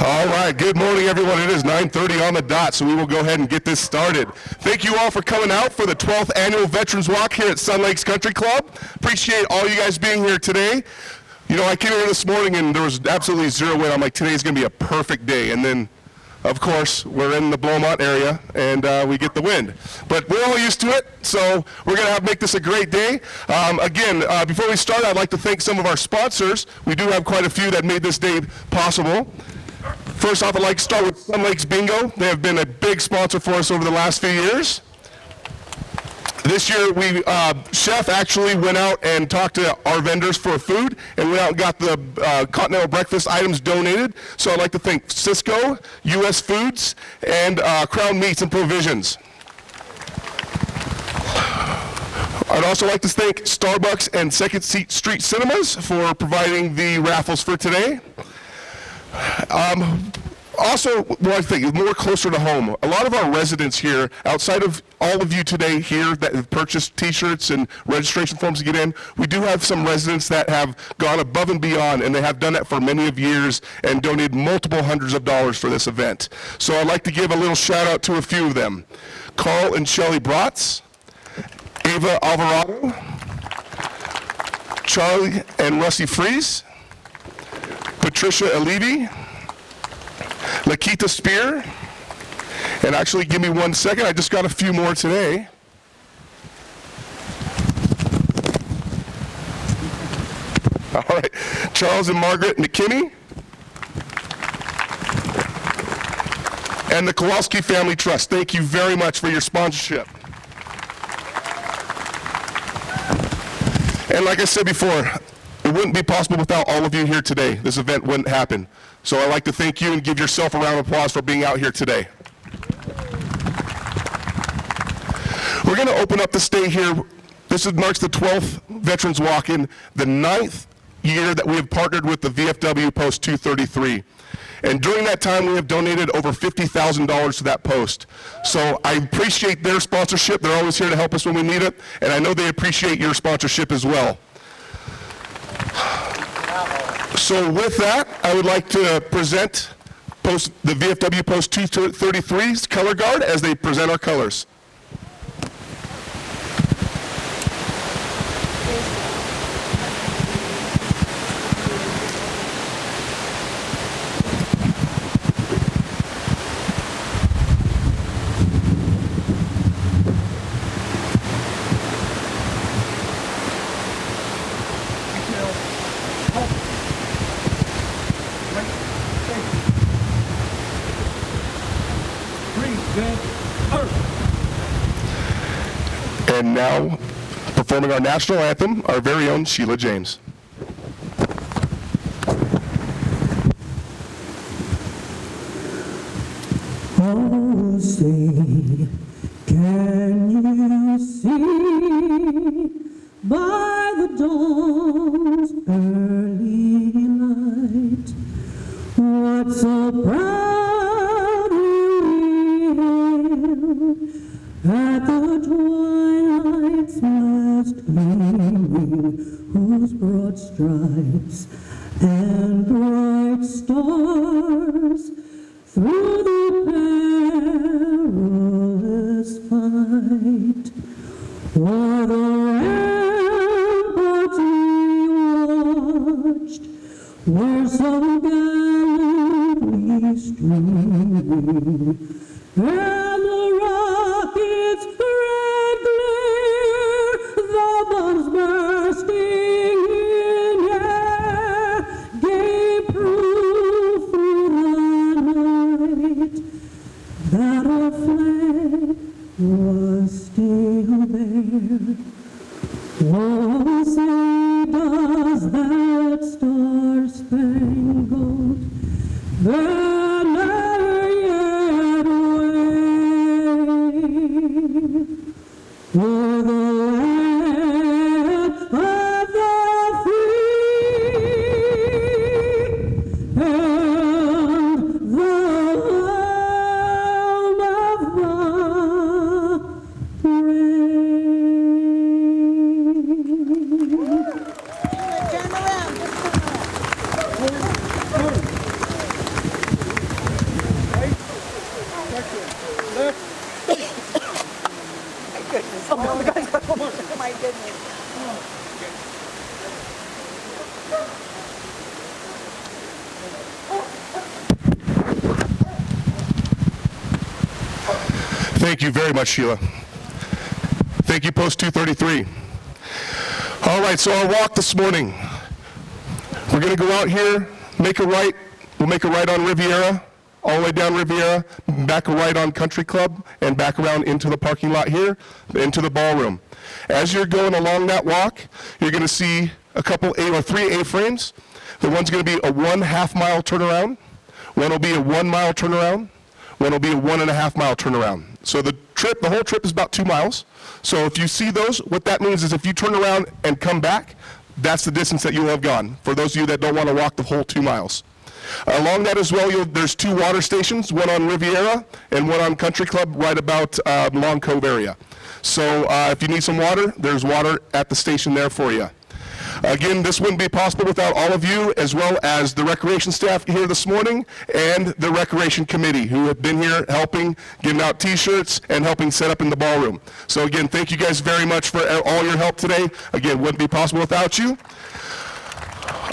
All right, good morning, everyone. It is 9:30 on the dot, so we will go ahead and get this started. Thank you all for coming out for the 12th Annual Veterans Walk here at Sun Lakes Country Club. Appreciate all you guys being here today. You know, I came here this morning and there was absolutely zero wind. I'm like, today's going to be a perfect day. And then, of course, we're in the Beaumont area and we get the wind. But we're all used to it, so we're going to make this a great day. Again, before we start, I'd like to thank some of our sponsors. We do have quite a few that made this day possible. First off, I'd like to start with Sun Lakes Bingo. They have been a big sponsor for us over the last few years. This year, Chef actually went out and talked to our vendors for food and went out and got the continental breakfast items donated. So I'd like to thank Cisco, U.S. Foods, and Crown Meats and Provisions. I'd also like to thank Starbucks and Second Street Cinemas for providing the raffles for today. Also, what I think is more closer to home, a lot of our residents here, outside of all of you today here that have purchased t-shirts and registration forms to get in, we do have some residents that have gone above and beyond, and they have done that for many of years and donated multiple hundreds of dollars for this event. So I'd like to give a little shout out to a few of them. Carl and Shelley Bratz, Ava Alvarado, Charlie and Russie Fries, Patricia Alivi, Lakita Spear, and actually give me 1 second, I just got a few more today. All right, Charles and Margaret McKinney, and the Kowalski Family Trust. Thank you very much for your sponsorship. And like I said before, it wouldn't be possible without all of you here today. This event wouldn't happen. So I'd like to thank you and give yourself a round of applause for being out here today. We're going to open up this day here. This marks the 12th Veterans Walk-In, the 9th year that we have partnered with the VFW Post 233. And during that time, we have donated over $50,000 to that post. So I appreciate their sponsorship. They're always here to help us when we need it. And I know they appreciate your sponsorship as well. So with that, I would like to present the VFW Post 233's color guard as they present our colors. And now, performing our national anthem, our very own Sheila James. Oh, say, can you see by the dawn's early light what so proud we hailed at the twilight's last gleaming, whose broad stripes and bright stars through the perilous fight o'er the ramparts we watched were so gallantly streaming, and the rocket's red glare, the bombs bursting in air, gave proof through the night that our flag was still there. Oh, say does that star-spangled banner yet wave o'er the land of the free and the home of the brave. Thank you very much, Sheila. Thank you, Post 233. All right, so our walk this morning. We're going to go out here, make a right. We'll make a right on Riviera, all the way down Riviera, back a right on Country Club, and back around into the parking lot here, into the ballroom. As you're going along that walk, you're going to see a couple three A-frames. The one's going to be a 1/2 mile turnaround. One will be a 1 mile turnaround. One will be a 1.5 mile turnaround. So the whole trip is about 2 miles. So if you see those, what that means is if you turn around and come back, that's the distance that you'll have gone, for those of you that don't want to walk the whole 2 miles. Along that as well, there's 2 water stations, one on Riviera and one on Country Club right about Long Cove area. So if you need some water, there's water at the station there for you. Again, this wouldn't be possible without all of you, as well as the recreation staff here this morning and the recreation committee who have been here helping, giving out t-shirts and helping set up in the ballroom. So again, thank you guys very much for all your help today. Again, wouldn't be possible without you.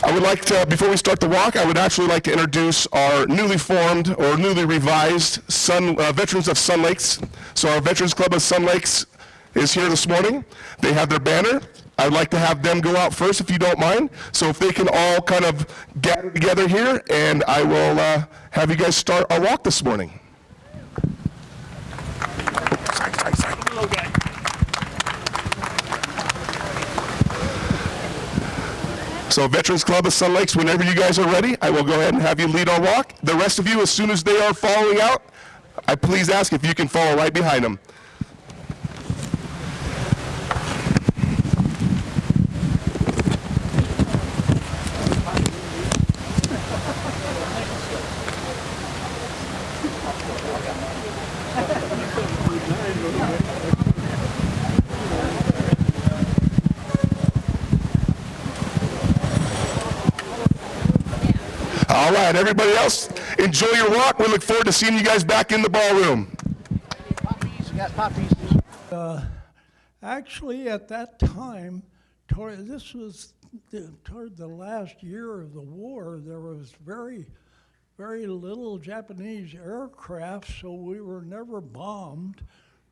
I would like to, before we start the walk, I would actually like to introduce our newly formed or newly revised Veterans of Sun Lakes. So our Veterans Club of Sun Lakes is here this morning. They have their banner. I'd like to have them go out first, if you don't mind. So if they can all kind of gather together here, and I will have you guys start our walk this morning. Sorry. So Veterans Club of Sun Lakes, whenever you guys are ready, I will go ahead and have you lead our walk. The rest of you, as soon as they are following out, I please ask if you can follow right behind them. All right, everybody else, enjoy your walk. We look forward to seeing you guys back in the ballroom. Actually, at that time, toward the last year of the war, there was very little Japanese aircraft, so we were never bombed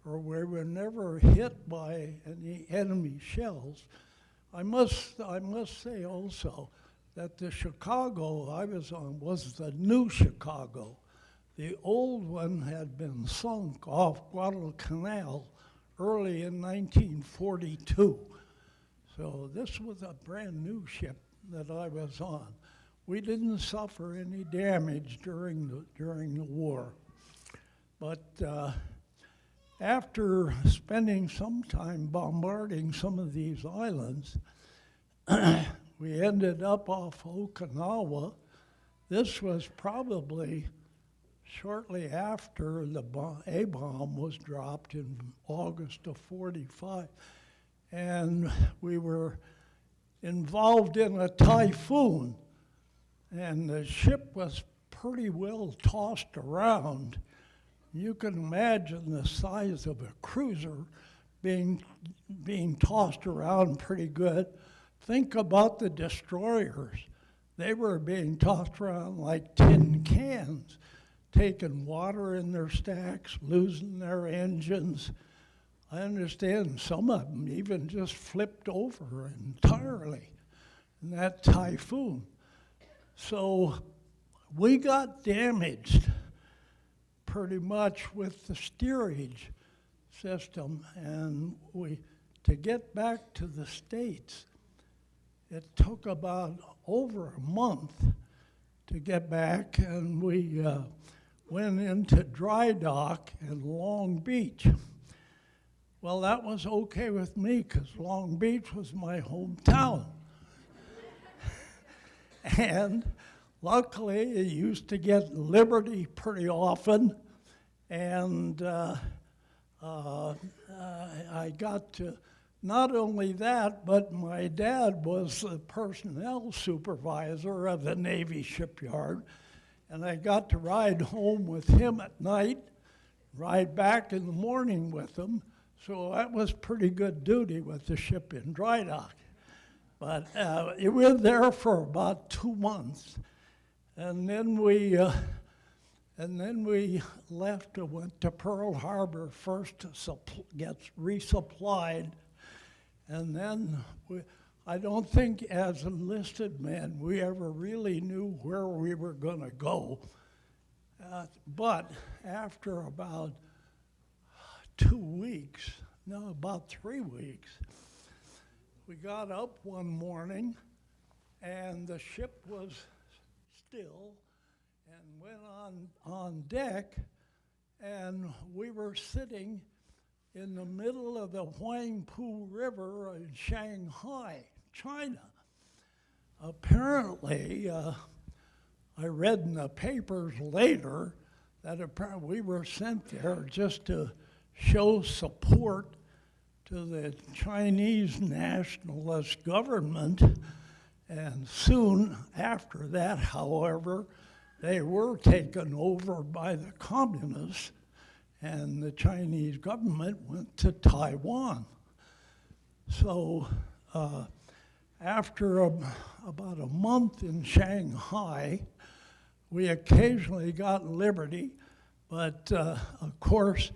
or we were never hit by any enemy shells. I must say also that the Chicago I was on was the new Chicago. The old one had been sunk off Guadalcanal early in 1942. So this was a brand new ship that I was on. We didn't suffer any damage during the war. But after spending some time bombarding some of these islands, we ended up off Okinawa. This was probably shortly after the A-bomb was dropped in August of '45. And we were involved in a typhoon. And the ship was pretty well tossed around. You can imagine the size of a cruiser being tossed around pretty good. Think about the destroyers. They were being tossed around like tin cans, taking water in their stacks, losing their engines. I understand some of them even just flipped over entirely in that typhoon. So we got damaged pretty much with the steerage system, and to get back to the States, it took about over a month to get back, and we went into dry dock in Long Beach. Well, that was okay with me because Long Beach was my hometown. And luckily, I used to get Liberty pretty often, and I got to, not only that, but my dad was the personnel supervisor of the Navy shipyard, and I got to ride home with him at night, ride back in the morning with him, so that was pretty good duty with the ship in dry dock. But we were there for about 2 months, and then we left and went to Pearl Harbor first to get resupplied, and then I don't think as enlisted men we ever really knew where we were going to go. But after about 2 weeks, no, about 3 weeks, we got up one morning and the ship was still and went on deck, and we were sitting in the middle of the Huangpu River in Shanghai, China. Apparently, I read in the papers later that apparently we were sent there just to show support to the Chinese nationalist government. And soon after that, however, they were taken over by the communists, and the Chinese government went to Taiwan. So after about a month in Shanghai, we occasionally got liberty, but of course,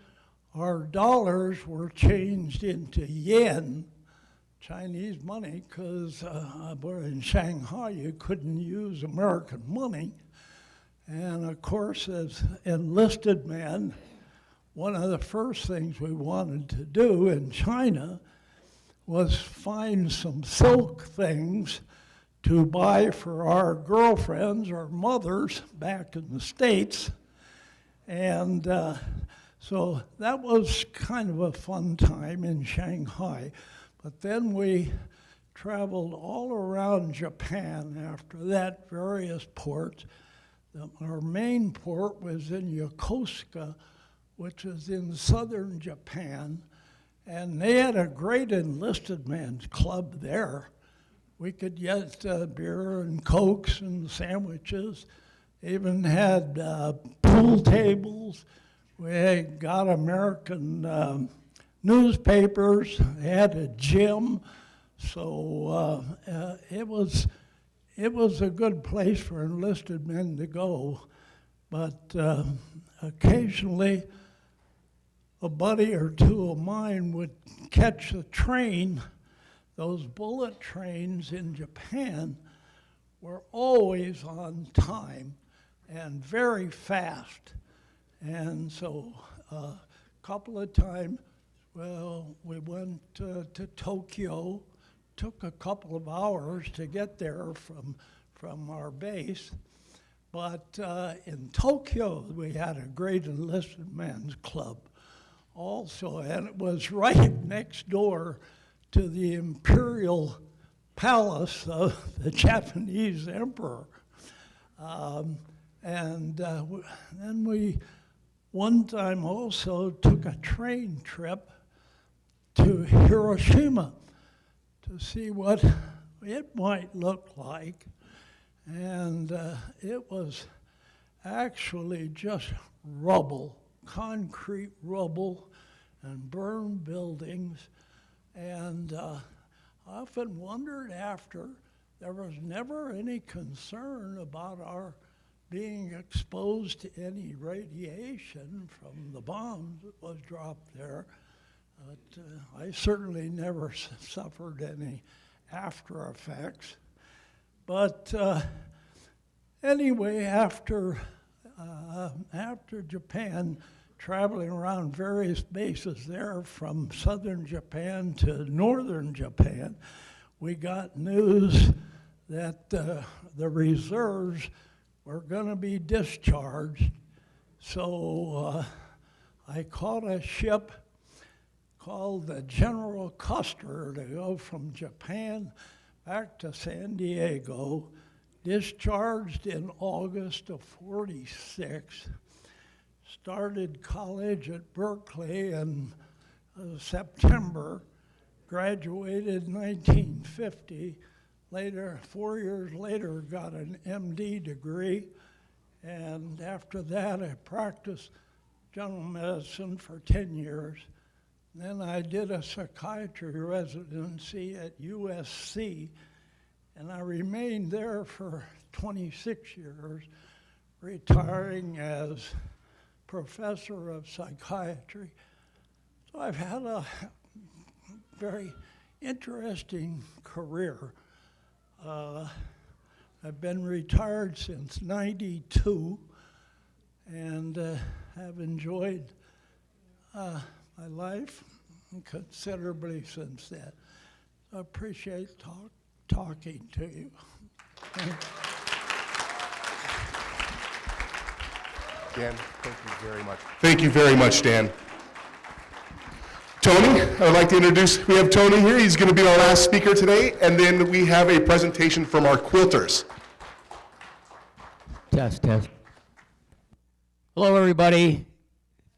our dollars were changed into yen, Chinese money, because we're in Shanghai, you couldn't use American money. And of course, as enlisted men, one of the first things we wanted to do in China was find some silk things to buy for our girlfriends or mothers back in the States. And so that was kind of a fun time in Shanghai. But then we traveled all around Japan after that, various ports. Our main port was in Yokosuka, which is in southern Japan. And they had a great enlisted men's club there. We could get beer and Cokes and sandwiches. They even had pool tables. We got American newspapers. They had a gym. So it was a good place for enlisted men to go. But occasionally, a buddy or two of mine would catch a train. Those bullet trains in Japan were always on time and very fast. And so a couple of times, well, we went to Tokyo. Took a couple of hours to get there from our base. But in Tokyo, we had a great enlisted men's club also, and it was right next door to the imperial palace of the Japanese emperor. And then we, one time also, took a train trip to Hiroshima to see what it might look like. And it was actually just rubble, concrete rubble and burned buildings. And I often wondered after, there was never any concern about our being exposed to any radiation from the bombs that was dropped there. But I certainly never suffered any after effects. But anyway, after Japan, traveling around various bases there from southern Japan to northern Japan, we got news that the reserves were going to be discharged. So I caught a ship called the General Custer to go from Japan back to San Diego, discharged in August of '46, started college at Berkeley in September, graduated in 1950, later, 4 years later, got an MD degree, and after that I practiced general medicine for 10 years. Then I did a psychiatry residency at USC and I remained there for 26 years, retiring as professor of psychiatry. So I've had a very interesting career. I've been retired since '92 and have enjoyed my life considerably since then. I appreciate talking to you. Dan, thank you very much. Thank you very much, Dan. Tony, I would like to introduce, we have Tony here. He's going to be our last speaker today, and then we have a presentation from our quilters. Test. Hello, everybody.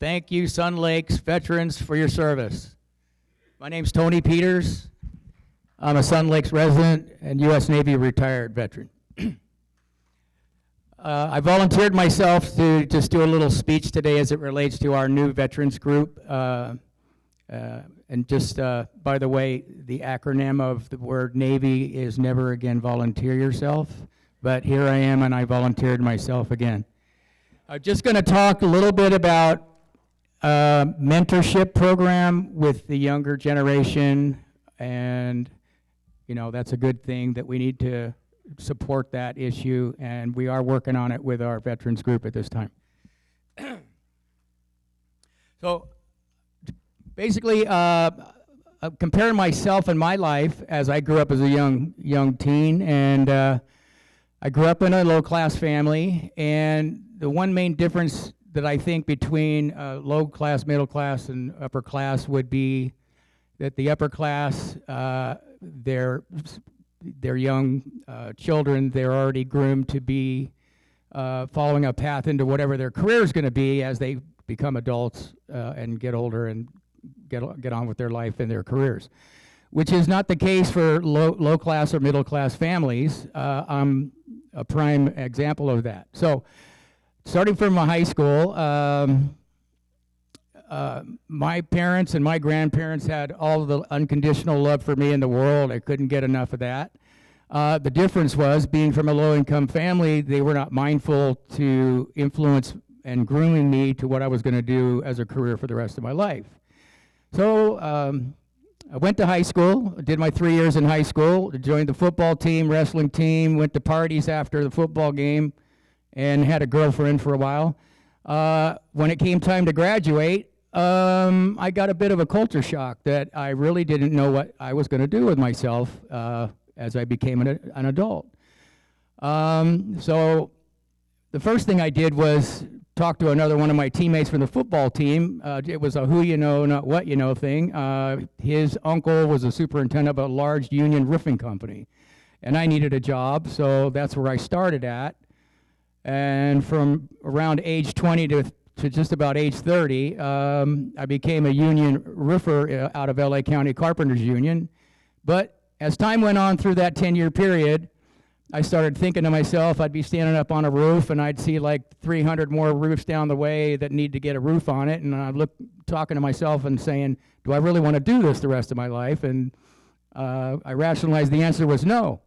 Thank you, Sun Lakes veterans, for your service. My name's Tony Peters. I'm a Sun Lakes resident and U.S. Navy retired veteran. I volunteered myself to just do a little speech today as it relates to our new veterans group. And just, by the way, the acronym of the word Navy is Never Again Volunteer Yourself. But here I am, and I volunteered myself again. I'm just going to talk a little bit about mentorship program with the younger generation, and you know, that's a good thing that we need to support that issue, and we are working on it with our veterans group at this time. So basically, comparing myself and my life as I grew up as a young teen, and I grew up in a low-class family, and the one main difference that I think between low class, middle class, and upper class would be that the upper class, their young children, they're already groomed to be following a path into whatever their career is going to be as they become adults and get older and get on with their life and their careers, which is not the case for low class or middle class families. I'm a prime example of that. So, starting from my high school, my parents and my grandparents had all the unconditional love for me in the world. I couldn't get enough of that. The difference was, being from a low-income family, they were not mindful to influence and grooming me to what I was going to do as a career for the rest of my life. So I went to high school, did my 3 years in high school, joined the football team, wrestling team, went to parties after the football game, and had a girlfriend for a while. When it came time to graduate, I got a bit of a culture shock that I really didn't know what I was going to do with myself as I became an adult. So the first thing I did was talk to another one of my teammates from the football team. It was a who you know, not what you know thing. His uncle was a superintendent of a large union roofing company, and I needed a job, so that's where I started at. And from around age 20 to just about age 30, I became a union roofer out of LA County Carpenters Union. But as time went on through that 10-year period, I started thinking to myself, I'd be standing up on a roof and I'd see like 300 more roofs down the way that need to get a roof on it, and I'd look, talking to myself and saying, do I really want to do this the rest of my life? And I rationalized the answer was no.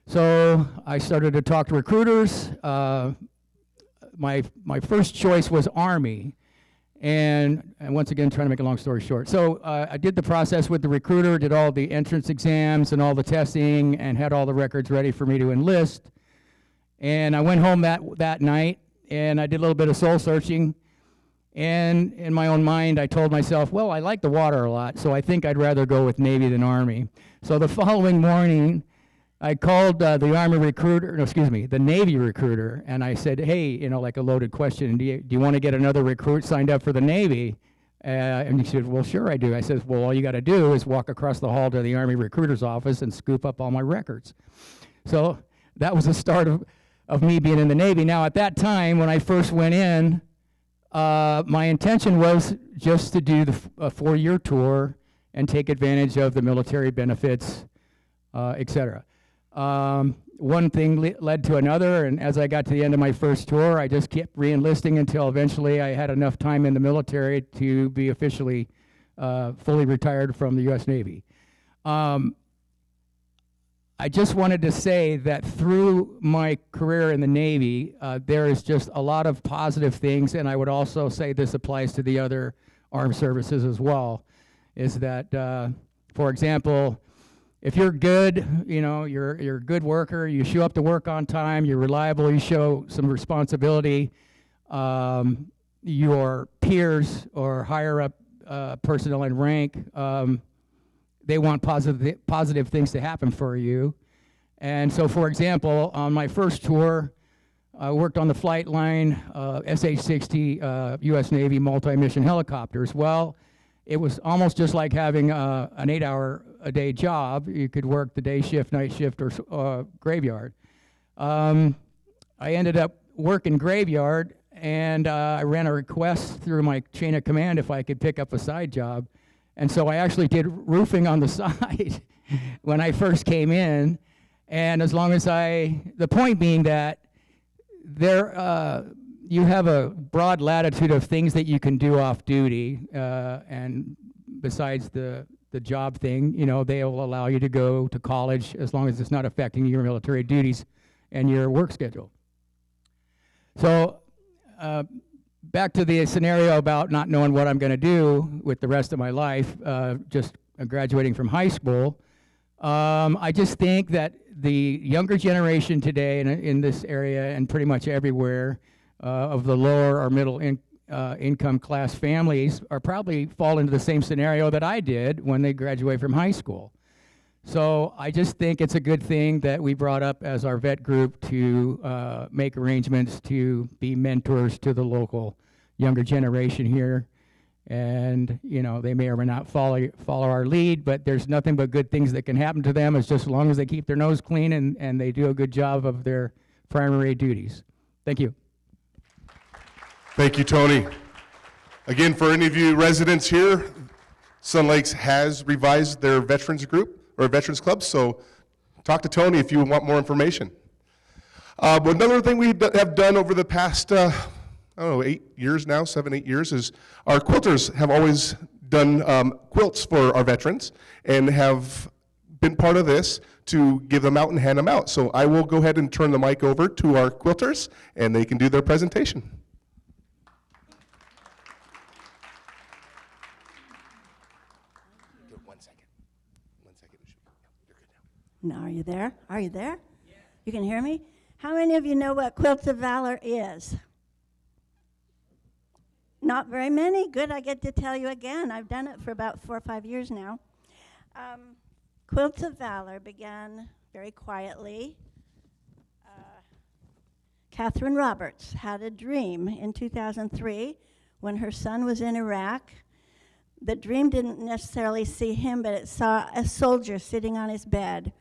So I started to talk to recruiters. My first choice was Army, and once again, trying to make a long story short. So I did the process with the recruiter, did all the entrance exams and all the testing, and had all the records ready for me to enlist. And I went home that night, and I did a little bit of soul searching. And in my own mind, I told myself, well, I like the water a lot, so I think I'd rather go with Navy than Army. So the following morning, I called the Navy recruiter, and I said, hey, you know, like a loaded question, do you want to get another recruit signed up for the Navy? And he said, well, sure I do. I said, well, all you got to do is walk across the hall to the Army recruiter's office and scoop up all my records. So that was the start of me being in the Navy. Now, at that time, when I first went in, my intention was just to do a 4-year tour and take advantage of the military benefits, et cetera. One thing led to another, and as I got to the end of my first tour, I just kept re-enlisting until eventually I had enough time in the military to be officially fully retired from the U.S. Navy. I just wanted to say that through my career in the Navy, there is just a lot of positive things, and I would also say this applies to the other armed services as well, is that, for example, if you're good, you know, you're a good worker, you show up to work on time, you're reliable, you show some responsibility, your peers or higher up personnel in rank, they want positive things to happen for you. And so, for example, on my first tour, I worked on the flight line, SH-60 U.S. Navy multi-mission helicopters. Well, it was almost just like having an 8-hour-a-day job. You could work the day shift, night shift, or graveyard. I ended up working graveyard, and I ran a request through my chain of command if I could pick up a side job. And so I actually did roofing on the side when I first came in. And as long as the point being that you have a broad latitude of things that you can do off duty, and besides the job thing, you know, they will allow you to go to college as long as it's not affecting your military duties and your work schedule. So, back to the scenario about not knowing what I'm going to do with the rest of my life, just graduating from high school. I just think that the younger generation today in this area and pretty much everywhere of the lower or middle income class families are probably fall into the same scenario that I did when they graduate from high school. So I just think it's a good thing that we brought up as our vet group to make arrangements to be mentors to the local younger generation here. And, you know, they may or may not follow our lead, but there's nothing but good things that can happen to them. It's just as long as they keep their nose clean and they do a good job of their primary duties. Thank you. Thank you, Tony. Again, for any of you residents here, Sun Lakes has revised their veterans group or veterans club, so talk to Tony if you want more information. But another thing we have done over the past, I don't know, 8 years now, 7, 8 years, is our quilters have always done quilts for our veterans and have been part of this to give them out and hand them out. So I will go ahead and turn the mic over to our quilters, and they can do their presentation. Now, are you there? Are you there? Yeah. You can hear me? How many of you know what Quilts of Valor is? Not very many. Good, I get to tell you again. I've done it for about 4 or 5 years now. Quilts of Valor began very quietly. Catherine Roberts had a dream in 2003 when her son was in Iraq. The dream didn't necessarily see him, but it saw a soldier sitting on his bed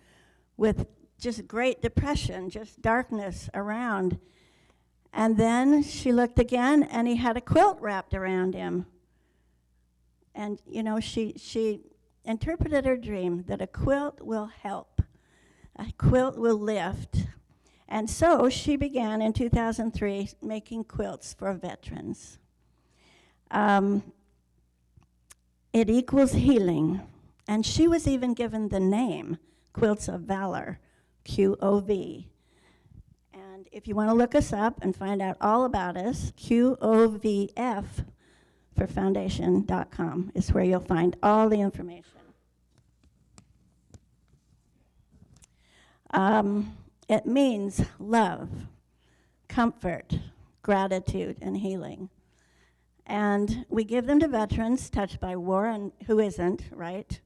with just great depression, just darkness around. And then she looked again, and he had a quilt wrapped around him. And, you know, she interpreted her dream that a quilt will help. A quilt will lift. And so she began in 2003 making quilts for veterans. It equals healing. And she was even given the name Quilts of Valor, QOV. And if you want to look us up and find out all about us, QOVF for foundation.com is where you'll find all the information. It means love, comfort, gratitude, and healing. And we give them to veterans touched by war, and who isn't, right?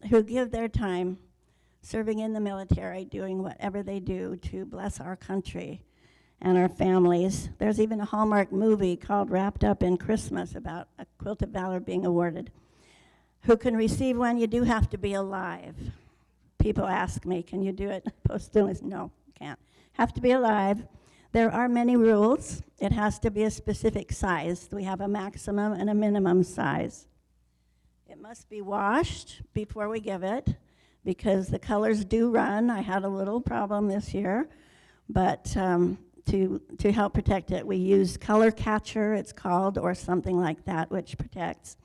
Who give their time serving in the military, doing whatever they do to bless our country and our families. There's even a Hallmark movie called Wrapped Up in Christmas about a Quilt of Valor being awarded. Who can receive one? You do have to be alive. People ask me, can you do it posthumously? No, can't. Have to be alive. There are many rules. It has to be a specific size. We have a maximum and a minimum size. It must be washed before we give it because the colors do run. I had a little problem this year, but to help protect it, we use Color Catcher, it's called, or something like that, which protects.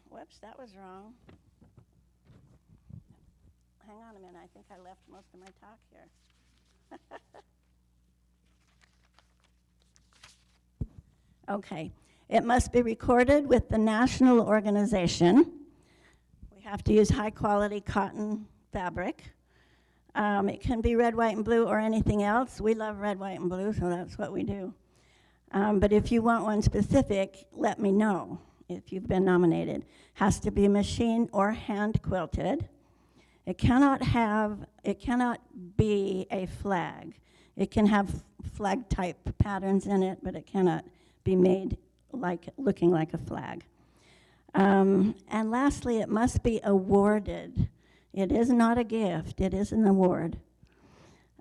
Whoops, that was wrong. Hang a minute, I think I left most of my talk here. Okay, it must be recorded with the national organization. We have to use high-quality cotton fabric. It can be red, white, and blue, or anything else. We love red, white, and blue, so that's what we do. But if you want one specific, let me know if you've been nominated. Has to be machine or hand quilted. It cannot be a flag. It can have flag-type patterns in it, but it cannot be made looking like a flag. And lastly, it must be awarded. It is not a gift, it is an award.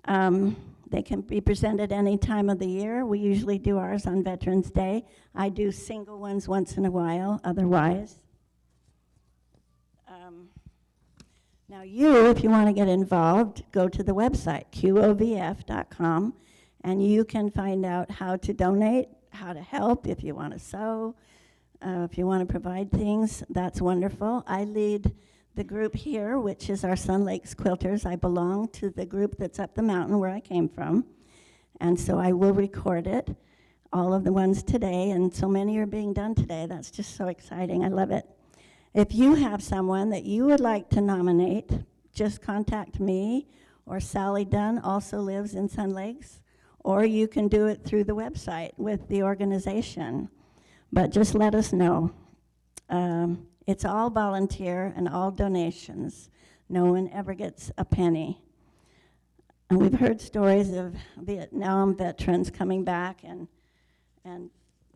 They can be presented any time of the year. We usually do ours on Veterans Day. I do single ones once in a while, otherwise. Now you, if you want to get involved, go to the website, qovf.com, and you can find out how to donate, how to help, if you want to sew, if you want to provide things, that's wonderful. I lead the group here, which is our Sun Lakes Quilters. I belong to the group that's up the mountain where I came from, and so I will record it, all of the ones today, and so many are being done today. That's just so exciting. I love it. If you have someone that you would like to nominate, just contact me, or Sally Dunn also lives in Sun Lakes, or you can do it through the website with the organization. But just let us know. It's all volunteer and all donations. No one ever gets a penny. And we've heard stories of Vietnam veterans coming back, and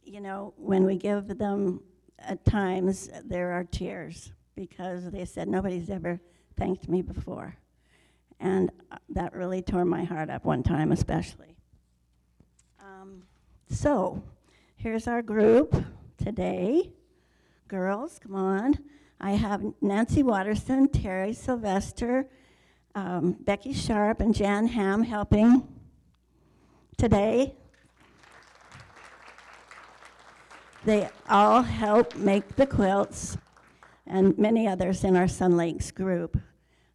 you know, when we give them, at times there are tears because they said, nobody's ever thanked me before. And that really tore my heart up one time especially. So here's our group today. Girls, come on. I have Nancy Watterson, Terry Sylvester, Becky Sharp, and Jan Ham helping today. They all help make the quilts, and many others in our Sun Lakes group.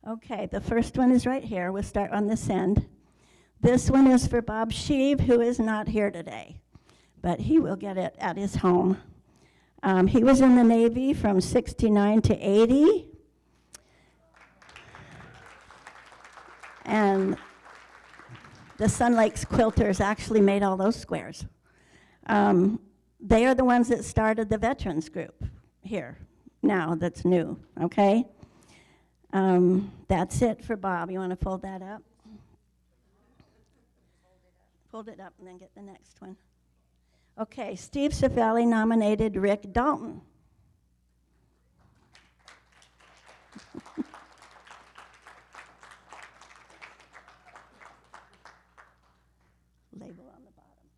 Okay, the first one is right here. We'll start on this end. This one is for Bob Sheave, who is not here today, but he will get it at his home. He was in the Navy from 69 to 80. And the Sun Lakes Quilters actually made all those squares. They are the ones that started the veterans group here now, that's new, okay? That's it for Bob. You want to fold that up? Fold it up and then get the next one. Okay, Steve Cifelli nominated Rick Dalton. Label on the bottom.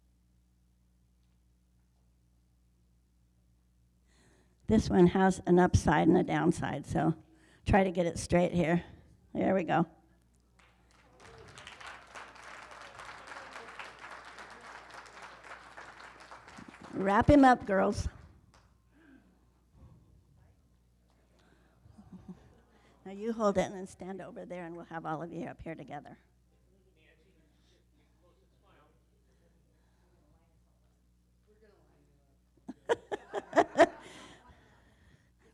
This one has an upside and a downside, so try to get it straight here. There we go. Wrap him up, girls. Now you hold it and then stand over there and we'll have all of you up here together.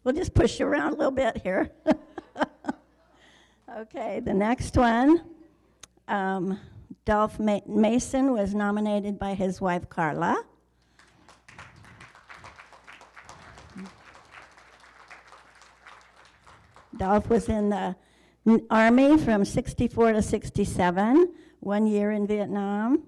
We'll just push you around a little bit here. Okay, the next one. Dolph Mason was nominated by his wife, Carla. Dolph was in the Army from 64 to 67, 1 year in Vietnam.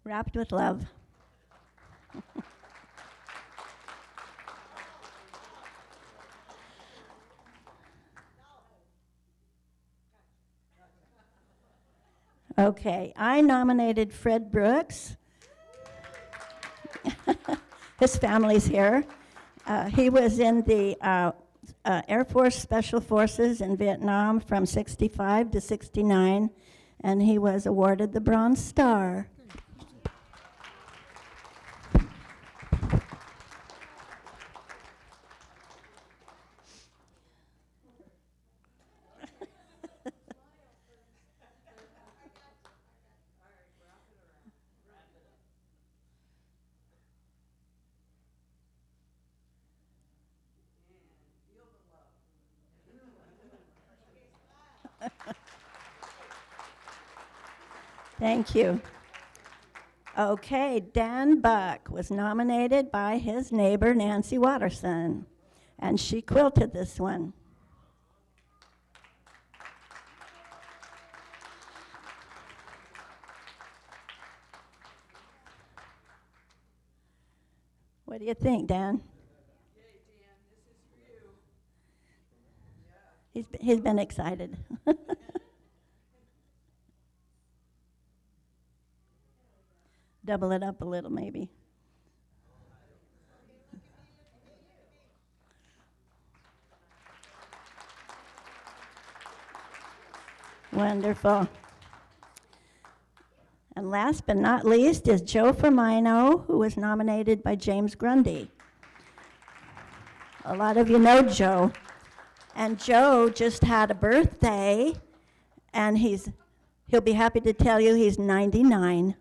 Wrapped with love. Okay, I nominated Fred Brooks. his family's here. He was in the Air Force Special Forces in Vietnam from 65 to 69, and he was awarded the Bronze Star. Thank you. Okay, Dan Buck was nominated by his neighbor Nancy Watterson, and she quilted this one. What do you think, Dan? He's been excited. Double it up a little, maybe. Wonderful. And last but not least is Joe Firmino, who was nominated by James Grundy. A lot of you know Joe. And Joe just had a birthday, and he'll be happy to tell you he's 99.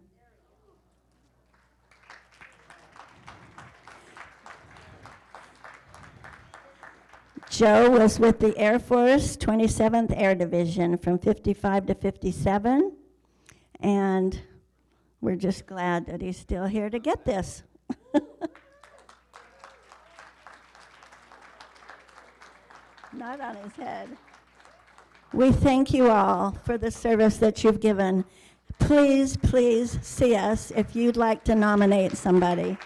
Joe was with the Air Force 27th Air Division from 55 to 57, and we're just glad that he's still here to get this. Not on his head. We thank you all for the service that you've given. Please, please see us if you'd like to nominate somebody.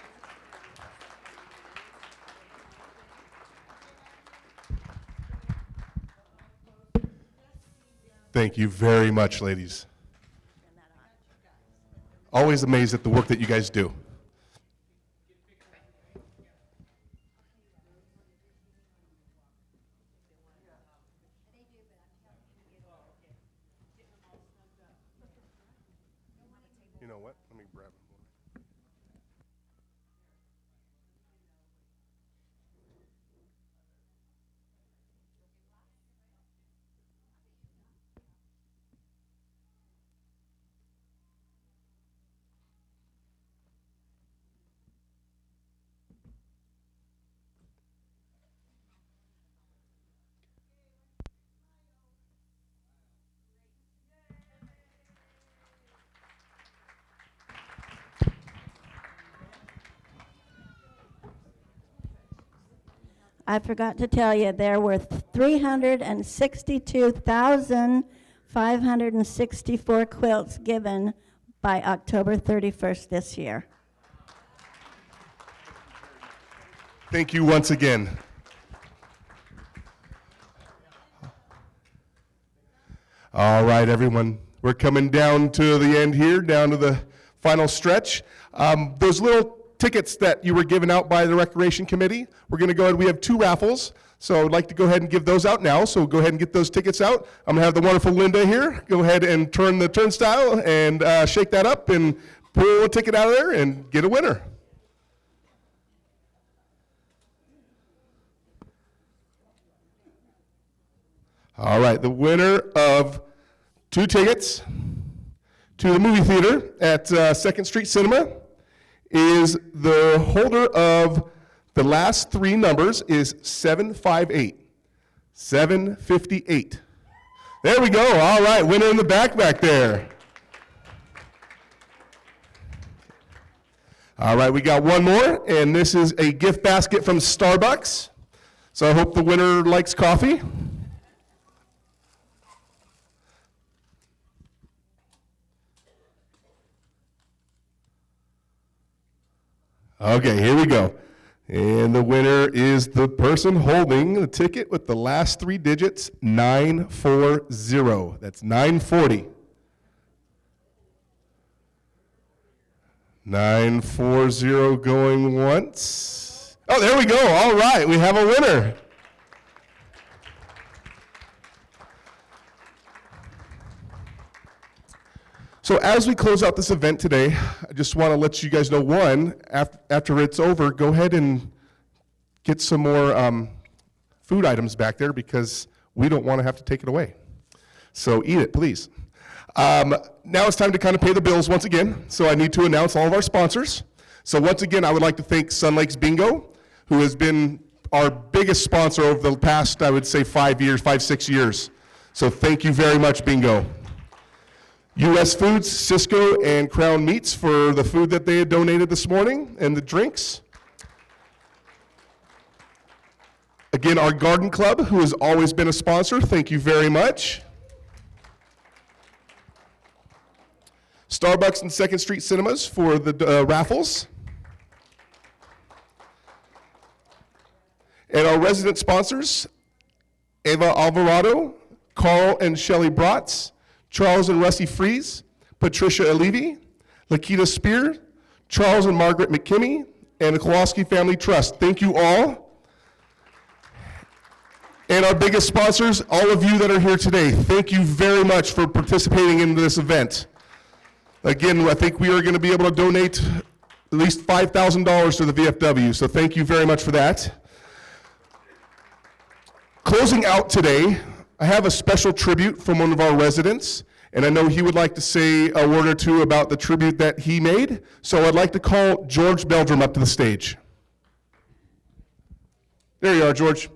Thank you very much, ladies. Always amazed at the work that you guys do. You know what? Let me grab it. I forgot to tell you, there were 362,564 quilts given by October 31st this year. Thank you once again. All right, everyone. We're coming down to the end here, down to the final stretch. Those little tickets that you were given out by the Recreation Committee, we're going to go ahead. We have 2 raffles, so I'd like to go ahead and give those out now. So go ahead and get those tickets out. I'm going to have the wonderful Linda here go ahead and turn the turnstile and shake that up and pull a ticket out of there and get a winner. All right, the winner of 2 tickets to the movie theater at 2nd Street Cinema is the holder of the last 3 numbers is 758. 758. There we go. All right, winner in the back there. All right, we got one more, and this is a gift basket from Starbucks. So I hope the winner likes coffee. Okay, here we go. And the winner is the person holding the ticket with the last 3 digits, 940. That's 940. 940 going once. Oh, there we go. All right, we have a winner. So as we close out this event today, I just want to let you guys know, one, after it's over, go ahead and get some more food items back there because we don't want to have to take it away. So eat it, please. Now it's time to kind of pay the bills once again. So I need to announce all of our sponsors. So once again, I would like to thank Sun Lakes Bingo, who has been our biggest sponsor over the past, I would say, 6 years. So thank you very much, Bingo. U.S. Foods, Cisco, and Crown Meats for the food that they had donated this morning and the drinks. Again, our Garden Club, who has always been a sponsor, thank you very much. Starbucks and Second Street Cinemas for the raffles. And our resident sponsors, Eva Alvarado, Carl and Shelley Bratz, Charles and Rusty Fries, Patricia Alivi, Lakita Spear, Charles and Margaret McKinney, and the Kowalski Family Trust. Thank you all. And our biggest sponsors, all of you that are here today, thank you very much for participating in this event. Again, I think we are going to be able to donate at least $5,000 to the VFW, so thank you very much for that. Closing out today, I have a special tribute from one of our residents, and I know he would like to say a word or two about the tribute that he made, so I'd like to call George Beldrum up to the stage. There you are, George.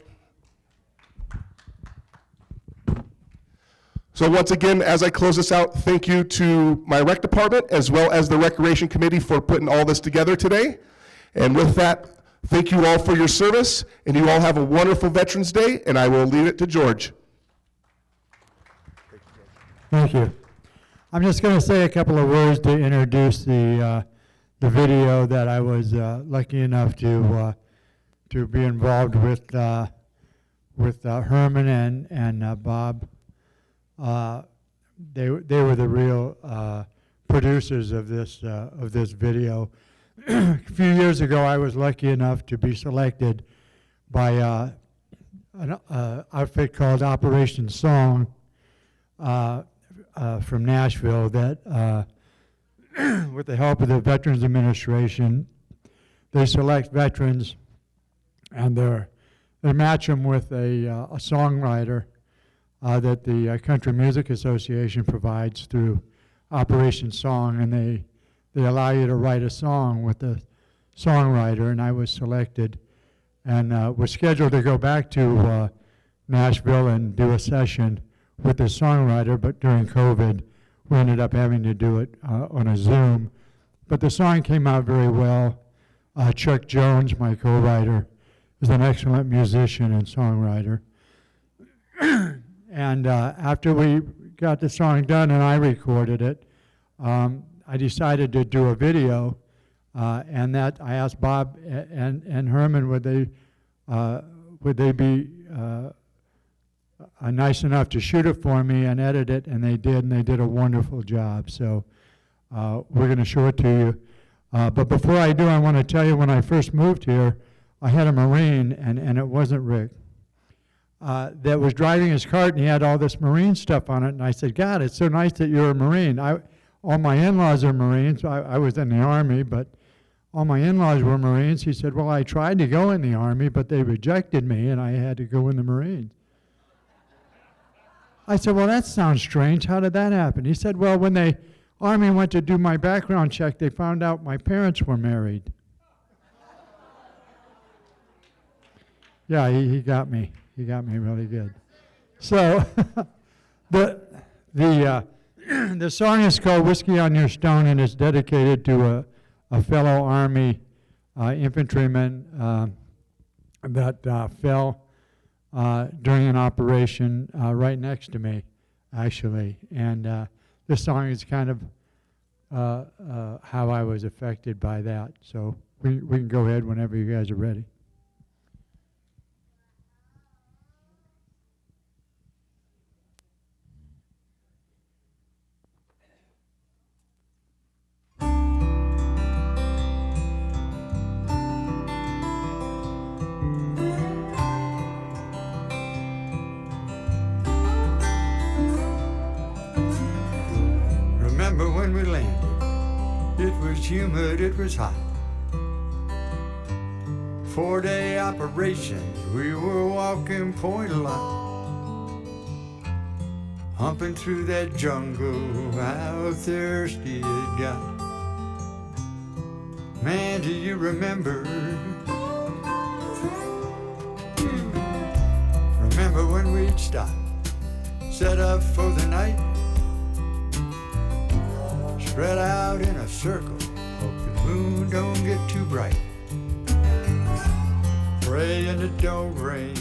So once again, as I close this out, thank you to my rec department as well as the Recreation Committee for putting all this together today. And with that, thank you all for your service, and you all have a wonderful Veterans Day, and I will leave it to George. Thank you. I'm just going to say a couple of words to introduce the video that I was lucky enough to be involved with Herman and Bob. They were the real producers of this video. A few years ago, I was lucky enough to be selected by an outfit called Operation Song from Nashville that, with the help of the Veterans Administration, they select veterans and they match them with a songwriter that the Country Music Association provides through Operation Song, and they allow you to write a song with the songwriter, and I was selected and was scheduled to go back to Nashville and do a session with the songwriter, but during COVID, we ended up having to do it on a Zoom. But the song came out very well. Chuck Jones, my co-writer, is an excellent musician and songwriter. And after we got the song done and I recorded it, I decided to do a video, and that I asked Bob and Herman would they be nice enough to shoot it for me and edit it, and they did a wonderful job. So we're going to show it to you. But before I do, I want to tell you when I first moved here, I had a Marine, and it wasn't Rick, that was driving his cart, and he had all this Marine stuff on it, and I said, God, it's so nice that you're a Marine. All my in-laws are Marines. I was in the Army, but all my in-laws were Marines. He said, well, I tried to go in the Army, but they rejected me, and I had to go in the Marines. I said, well, that sounds strange. How did that happen? He said, well, when the Army went to do my background check, they found out my parents were married. Yeah, he got me. He got me really good. So the song is called Whiskey on Your Stone, and it's dedicated to a fellow Army infantryman that fell during an operation right next to me, actually. And this song is kind of how I was affected by that. So we can go ahead whenever you guys are ready. humid, it was hot. 4-day operations, we were walking point a lot. Humping through that jungle, how thirsty it got. Man, do you remember? Remember when we'd stop, set up for the night, spread out in a circle, hope the moon don't get too bright. Praying it don't rain,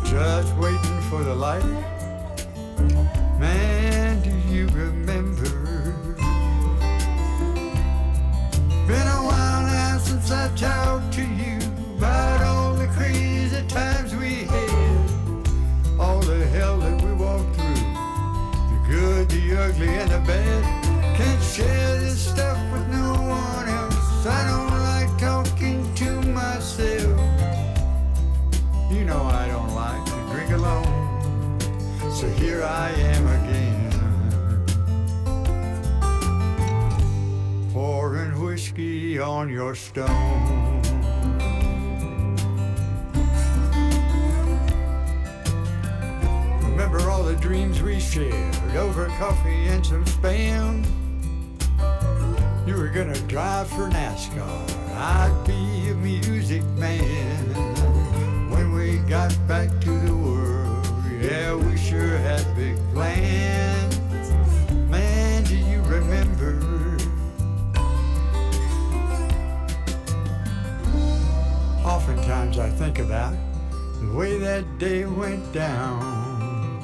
just waiting for the light. Man, do you remember? Been a while now since I talked to you about all the crazy times we had, all the hell that we walked through, the good, the ugly, and the bad. Can't share this stuff with no one else. I don't like talking to myself. You know I don't like to drink alone, so here I am again, pouring whiskey on your stone. Remember all the dreams we shared over coffee and some Spam? You were gonna drive for NASCAR, I'd be a music man. When we got back to the world, yeah, we sure had big plans. Man, do you remember? Oftentimes I think about the way that day went down.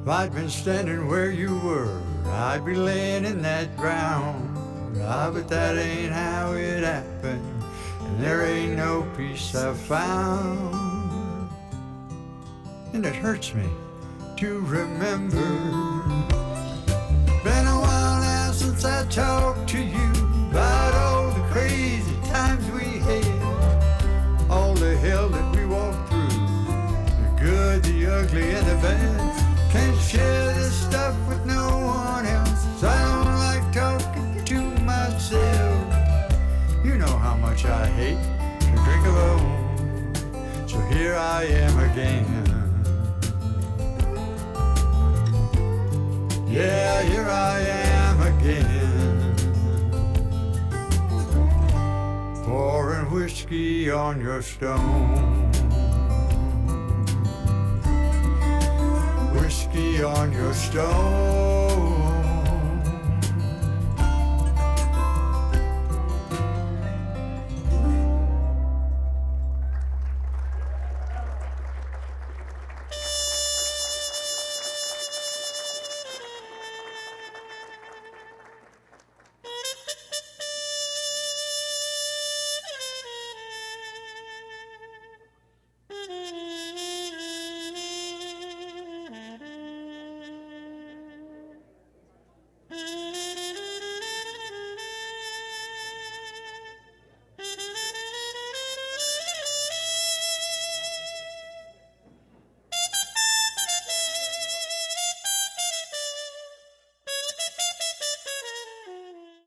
If I'd been standing where you were, I'd be laying in that ground. Ah, but that ain't how it happened, and there ain't no peace I found. And it hurts me to remember. Been a while now since I talked to you about all the crazy times we had, all the hell that we walked through, the good, the ugly, and the bad. Can't share this stuff with no one else. I don't like talking to myself. You know how much I hate to drink alone, so here I am again. Yeah, here I am again, pouring whiskey on your stone. Whiskey on your stone.